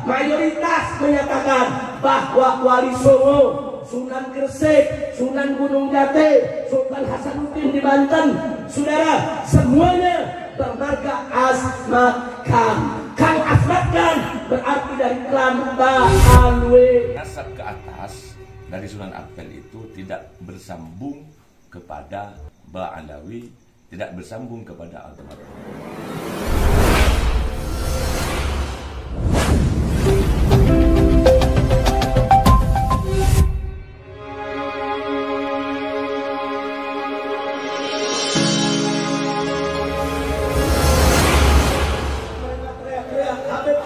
mayoritas menyatakan bahwa Wali Songo, Sunan Gresik, Sunan Gunung Jati, Sultan Hasanuddin di Banten, saudara, semuanya bermarga Asmat Khan. Kang Asmat Khan berarti dari klan Ba'alwe. Nasab ke atas dari Sunan Ampel itu tidak bersambung kepada Ba'alawi, tidak bersambung kepada Al-Tamadun.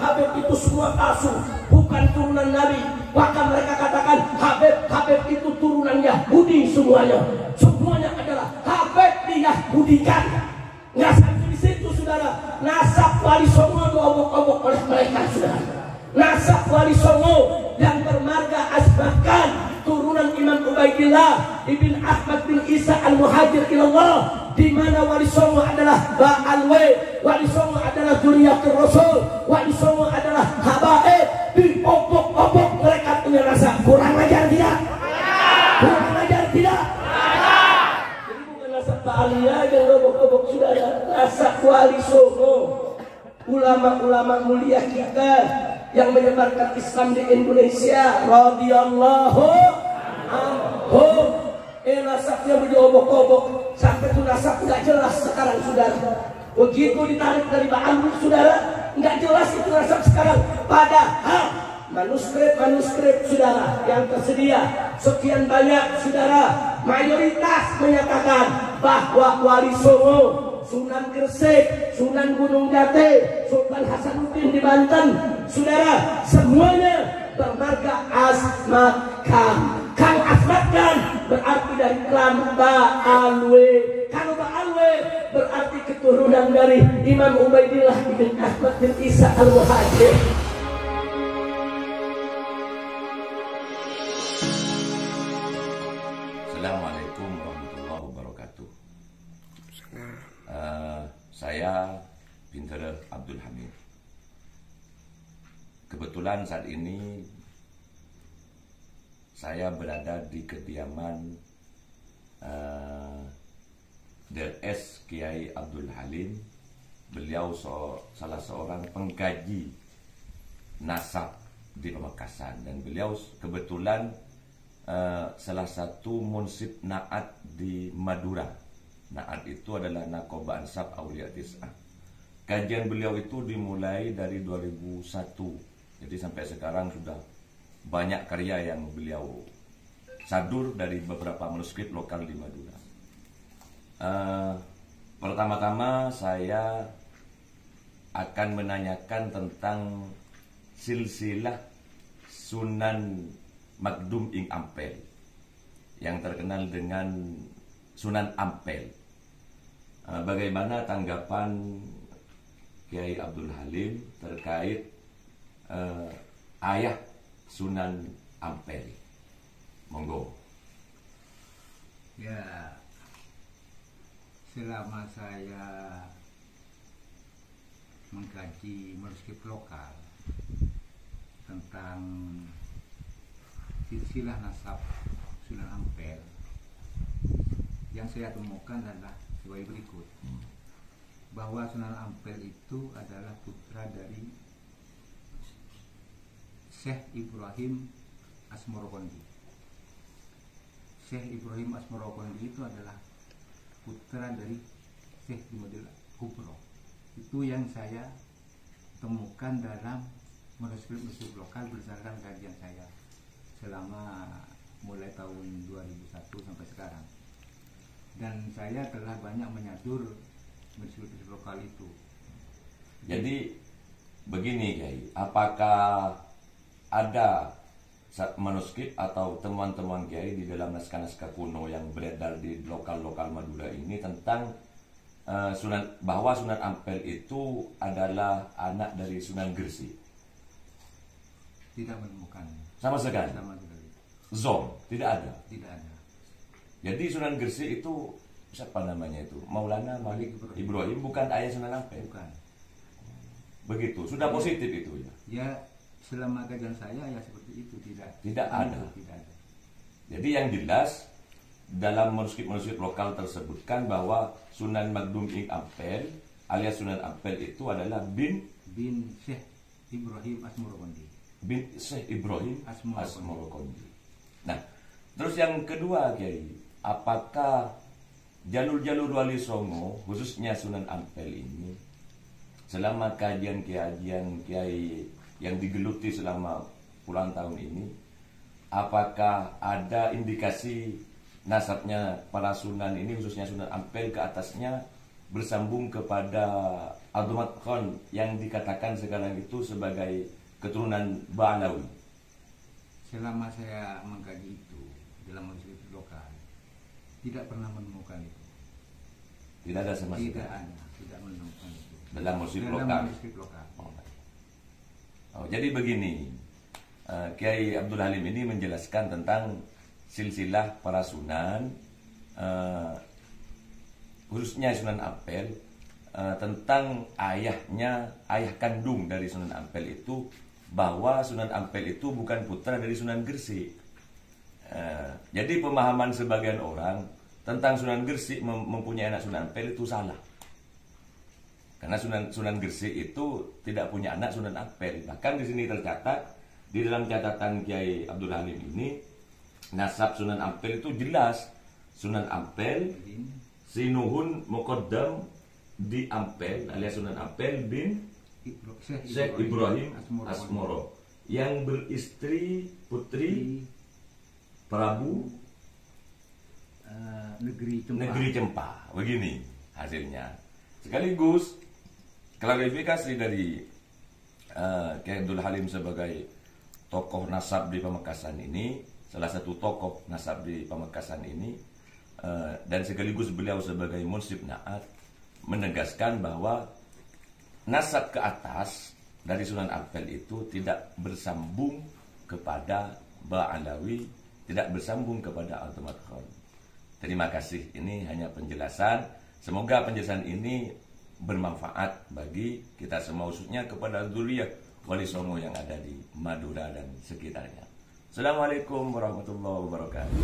Habib itu semua palsu, bukan turunan Nabi. Bahkan mereka katakan Habib itu turunan Yahudi semuanya. Semuanya adalah Habib diyahudikan. Nggak sampai di situ, saudara. Nasab Wali Songo diobok-obok oleh mereka, saudara. Nasab Wali Songo yang bermarga Asmat Khan, turunan Imam Ubaidillah ibn Ahmad bin Isa al-Muhajir ilallah, di mana Wali Songo adalah Ba'alwe, Wali Songo adalah Dzurriyyatur Rasul, Wali Songo adalah habaib. Diobok-obok mereka punya rasa. Kurang ajar tidak? Kurang ajar tidak? Jadi bukan nasab Ba'aliyah yang obok-obok, saudara. Nasab Wali Songo, ulama-ulama mulia kita yang menyebarkan Islam di Indonesia, radhiyallahu anhum. Nasabnya diobok-obok sampai itu nasab nggak jelas sekarang, saudara. Begitu ditarik dari Ba'alwi, saudara, nggak jelas itu nasab sekarang. Padahal manuskrip saudara yang tersedia sekian banyak, saudara, mayoritas menyatakan bahwa Wali Songo, Sunan Gresik, Sunan Gunung Jati, Sultan Hasanuddin di Banten, saudara, semuanya bermarga Asmat Khan. Kang Asmat Khan berarti dari klan Ba'alwe. Kalau Ba'alwe berarti keturunan dari Imam Ubaidillah bin Ahmad bin Isa al-Muhajir. Assalamualaikum warahmatullahi wabarakatuh. Saya Pinter Abdul Hamid. Kebetulan saat ini saya berada di kediaman DS Kiai Abdul Halim. Beliau salah seorang pengkaji nasab di Pamekasan, dan beliau kebetulan salah satu munsib Naat di Madura. Naat itu adalah Naqoba Ansab Aulia Tis'ah. Kajian beliau itu dimulai dari 2001. Jadi sampai sekarang sudah banyak karya yang beliau sadur dari beberapa manuskrip lokal di Madura. Pertama-tama saya akan menanyakan tentang silsilah Sunan Magdum ing Ampel yang terkenal dengan Sunan Ampel. Bagaimana tanggapan Kiai Abdul Halim terkait ayah Sunan Ampel? Monggo. Ya, selama saya mengkaji manuskrip lokal tentang silsilah nasab Sunan Ampel, yang saya temukan adalah sebagai berikut, bahwa Sunan Ampel itu adalah putra dari Syekh Ibrahim Asmorokondi. Syekh Ibrahim Asmorokondi itu adalah putra dari Syekh Jumadil Kubro. Itu yang saya temukan dalam manuskrip lokal berdasarkan kajian saya selama mulai tahun 2001 sampai sekarang. Dan saya telah banyak menyadur manuskrip lokal itu. Jadi begini Kiai, apakah ada manuskrip atau temuan-temuan Kiai di dalam naskah-naskah kuno yang beredar di lokal-lokal Madura ini tentang bahwa Sunan Ampel itu adalah anak dari Sunan Gresik? Tidak menemukan Sama sekali. Zom tidak ada. Tidak ada. Jadi Sunan Gresik itu siapa namanya itu? Maulana Malik Ibrahim, bukan ayah Sunan Ampel. Bukan. Begitu. Sudah positif itu ya. Ya, Selama kajian saya ya seperti itu, tidak ada. Tidak ada. Jadi yang jelas dalam manuskrip lokal tersebutkan bahwa Sunan Magdum Ing Ampel alias Sunan Ampel itu adalah bin Syekh Ibrahim Asmorokondi. Bin Syekh Ibrahim Asmorokondi. Asmorokondi. Nah, terus yang kedua Kiai, apakah jalur-jalur Wali Songo khususnya Sunan Ampel ini selama kajian-kajian Kiai yang digeluti selama puluhan tahun ini, apakah ada indikasi nasabnya para sunan ini khususnya Sunan Ampel ke atasnya bersambung kepada Abdul Khan yang dikatakan sekarang itu sebagai keturunan Ba'alawi? Selama saya mengkaji itu dalam manuskrip lokal, tidak pernah menemukan itu. Tidak ada sama sekali. Tidak menemukan itu. Dalam manuskrip lokal. Oh, jadi begini, Kiai Abdul Halim ini menjelaskan tentang silsilah para sunan, khususnya Sunan Ampel, tentang ayah kandung dari Sunan Ampel itu, bahwa Sunan Ampel itu bukan putra dari Sunan Gresik. Jadi pemahaman sebagian orang tentang Sunan Gresik mempunyai anak Sunan Ampel itu salah. Karena Sunan Gresik itu tidak punya anak Sunan Ampel. Bahkan di sini tercatat di dalam catatan Kiai Abdul Halim ini, nasab Sunan Ampel itu jelas. Sunan Ampel Sinuhun Muqaddam di Ampel alias Sunan Ampel bin Syekh Ibrahim Asmoro yang beristri putri Prabu Negeri Cempah. Begini hasilnya. Sekaligus klarifikasi dari Kiai Abdul Halim sebagai tokoh nasab di Pamekasan ini, salah satu tokoh nasab di Pamekasan ini, dan sekaligus beliau sebagai munsib Naat menegaskan bahwa nasab ke atas dari Sunan Ampel itu tidak bersambung kepada Ba'alawi, tidak bersambung kepada Abdul Khan. Terima kasih, ini hanya penjelasan. Semoga penjelasan ini bermanfaat bagi kita semua, khususnya kepada zuriyah Wali Songo yang ada di Madura dan sekitarnya. Assalamualaikum warahmatullahi wabarakatuh.